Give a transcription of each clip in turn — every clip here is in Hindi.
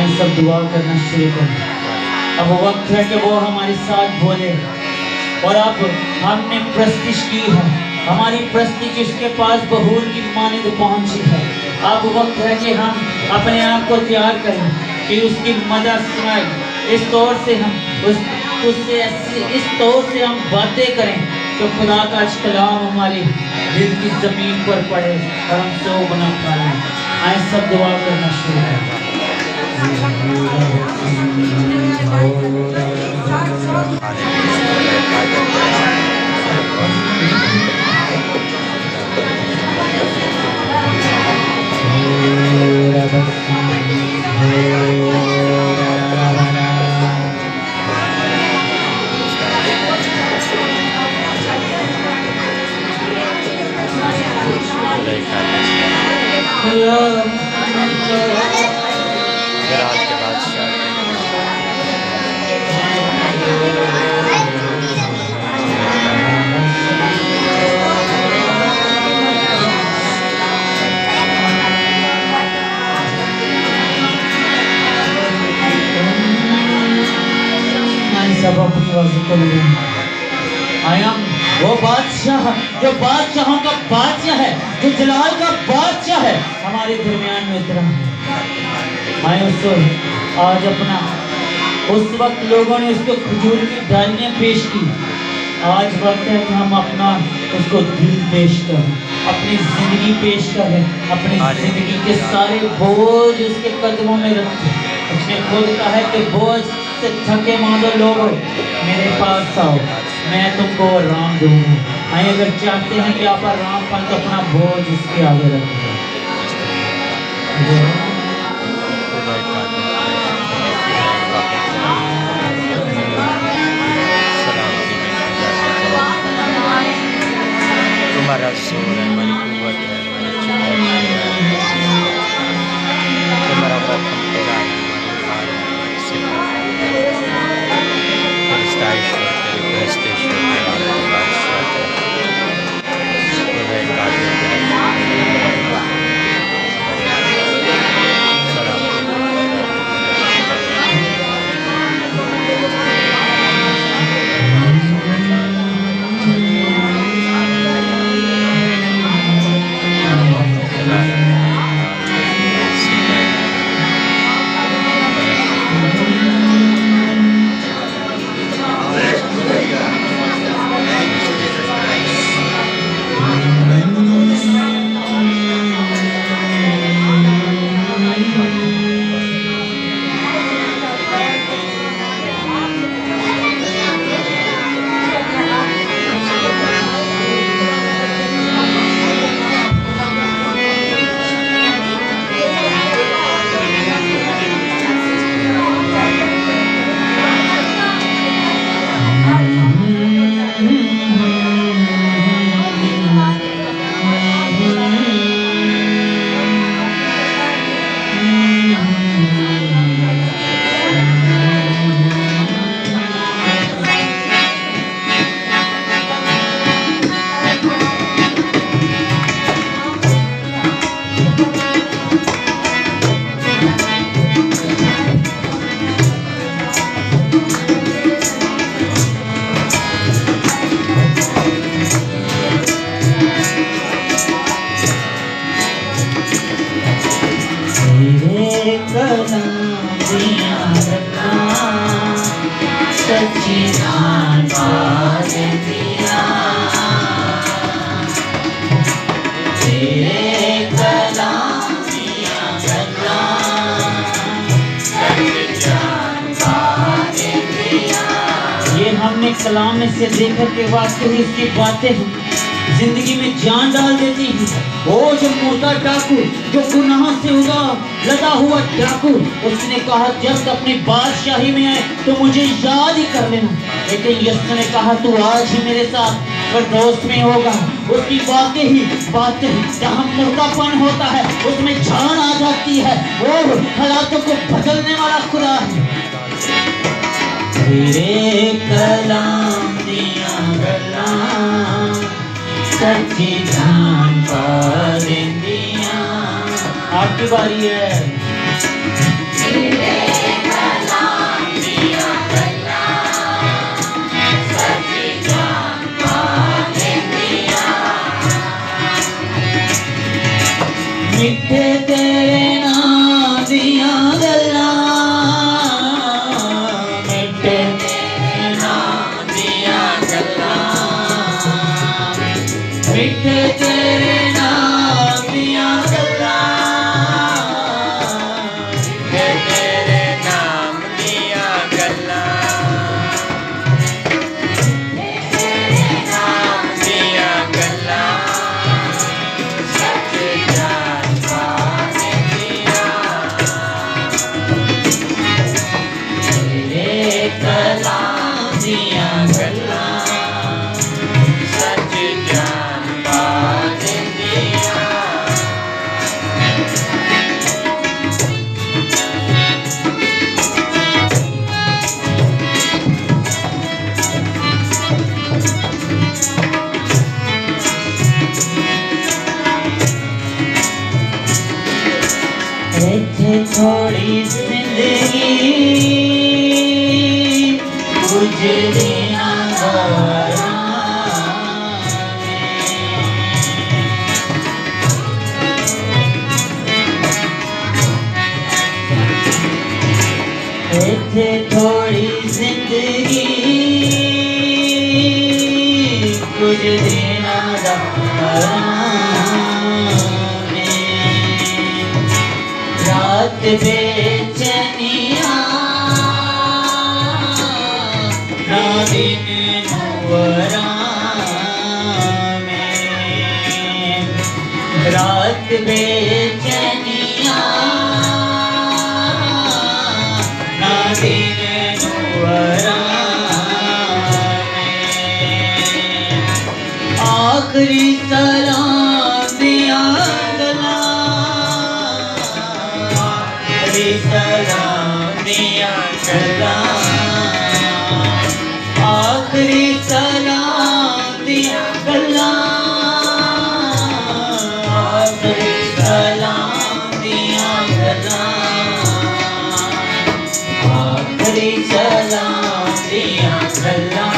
आए सब दुआ करना शुरू करें। अब वक्त है कि वो हमारे साथ बोले। और अब हमने प्रस्तिश की है, हमारी प्रस्तिश इसके पास बहूर की मानिंद पहुंची है। अब वक्त है कि हम अपने आप को तैयार करें कि उसकी मदद सुनाए। इस तौर से हम उससे इस तौर से हम बातें करें कि खुदा का कलाम हमारे दिल की जमीन पर पड़े और हम सो बना पाए। आए सब दुआ करना शुरू करें। सब अपनी वजह को आया वो बादशाह जो बादशाहों का बादशाह है, जो जलाल का बादशाह है, हमारे दरमियान में उतरा है। आए उसको आज अपना उस वक्त लोगों ने उसको खजूर की डालियां पेश की। आज वक्त है कि हम अपना उसको दिल पेश करें, अपनी जिंदगी पेश करें, अपनी जिंदगी के सारे बोझ उसके कदमों में रखें। उसने खुद कहा है कि बोझ से थके मानो लोगों मेरे पास आओ, मैं तुमको आराम दूंगा। आए अगर चाहते हैं कि आप आराम पाएं तो अपना बोझ उसके आगे रखें। तुम्हारा रसूल है, हमारी कुव्वत है, हमारी तुम्हारा हुक्म तेरा है, हमारी हार है, हमारी सिफत है। फरिश्ताइश हो तेरी, प्रस्तिश हो तेरा, हमारी बादशाह है। खुदा कादिर हमने कलाम में से देखा कि वाकई उसकी बातें जिंदगी में जान डाल देती है। वो जो मुर्दा डाकू, जो गुनाह से उगा लदा हुआ डाकू, उसने कहा जब अपनी बादशाही में आए तो मुझे याद ही कर लेना। लेकिन यीशु ने कहा तू आज ही मेरे साथ फिरदौस में होगा। उसकी बातें जहाँ मुर्दापन होता है उसमें जान आ जाती है। वो हालातों को बदलने वाला खुदा है। तेरे कलाम दिया गल्लां सच्ची जान पा देंदियां। आपकी बारी है। मिठे तेरे नाम दिया गल्ला मिठे तेरे नाम दिया गल्ला मिठे तेरे नाम दिया गल्ला मिठे तेरे नाम दिया गल्ला तेरे नाम दिया गल्ला सच जान पाने दिया तेरे कलाम दिया गल्ला सच जान पाने दिया इत्थे थोड़ी जिंदगी गुजरी ना गवारा इत्थे थोड़ी जिंदगी गुजरी ना गवारा रात बेचैनिया ना दिन नुवरा में रात बेचैनिया ना दिन नुवरा में आखिरी सलाम दिया गला सलाम दिया गल्ला आखिरी सलाम दिया गल्ला आखिरी सलाम दिया गल्ला आखिरी सलाम दिया गल्ला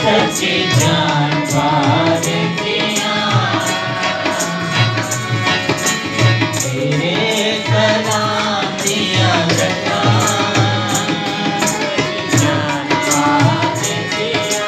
सच्ची जान पार दिया तेरे कलाम दिया गल्ला जान पाने दिया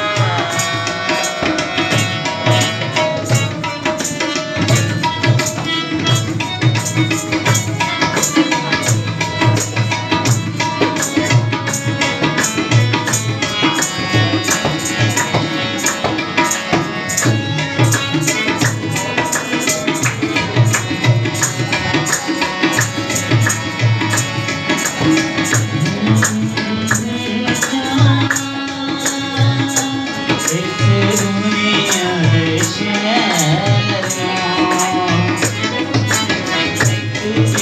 इस दुनिया दे शहरों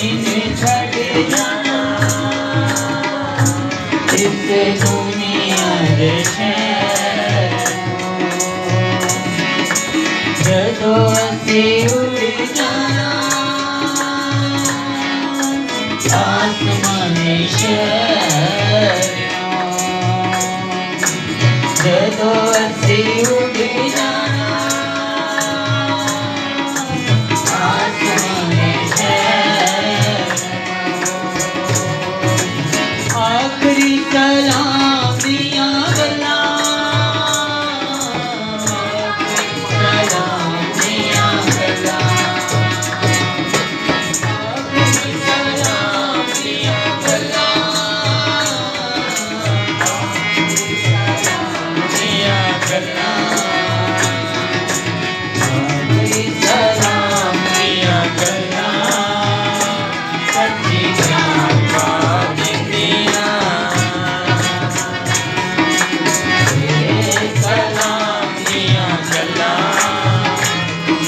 इन्हें छड़ जाना इस दुनिया दे शहरों जदों असीं उड़ जाना आसमानी शहरों जदों असीं उड़ जाना आसमानी शहरों आखिरी सलाम दिया गल्ला सलाम दिया गल्ला आखिरी सलाम दिया गल्ला दिया गल्ला आखिरी सलाम दिया गल्ला सच्ची जान पाने दिया तेरे सलाम दिया गल्ला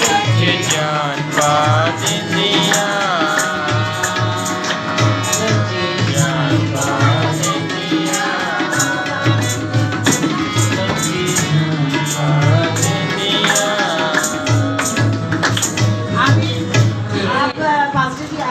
सच्ची जान पाने दिया सच्ची जान पाने दिया सच्ची जान पाने दिया आप पास्टर जी